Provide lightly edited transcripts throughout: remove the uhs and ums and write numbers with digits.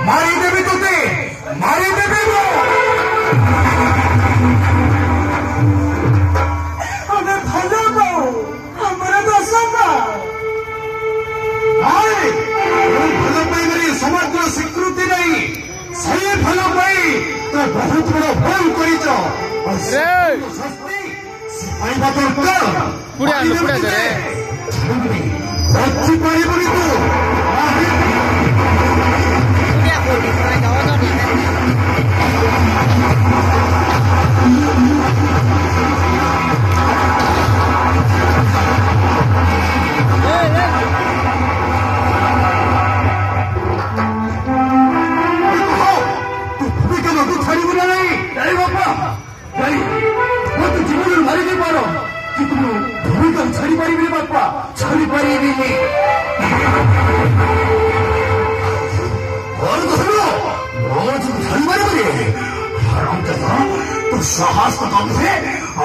मारिदेवी तोते मारिदेवी हमें भलो पाओ हमारा दोस्त भलो पाई मेरी समग्र स्वीकृति नहीं सही भलो पाई तो बहुत बड़ा भूल करीच बच्ची पारिबनी तू छाड़ी पारी बापा छाड़ी पारी और छाड़ी पारी तो साहस तो कम है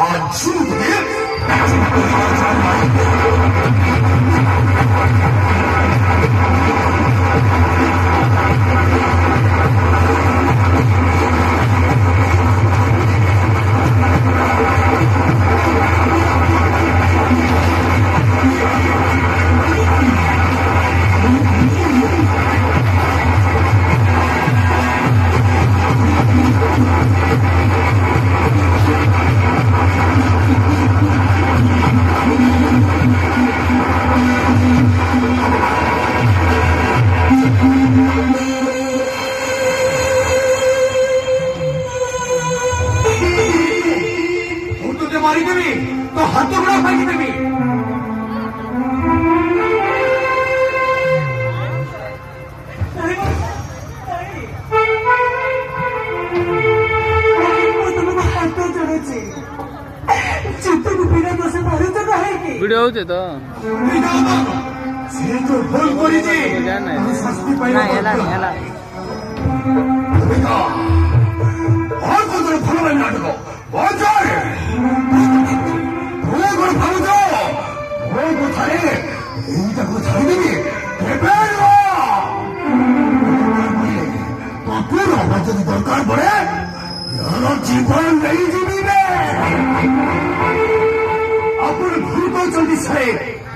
आज मारी देवी तो हाथ बड़ा भागी देवी वीडियो होते तो से तो भूल करी जी शास्ति पाई ना हेला हेला और को तो भलो में नाटक बहुत जाए वो को भाग जाओ वो को थारे इनका को छाड़ी देंगे प्रिपेयर हो तो पूरा बच्चे की दरकार पड़े यार जीवन नहीं जीवी में अपन भूल को जल्दी से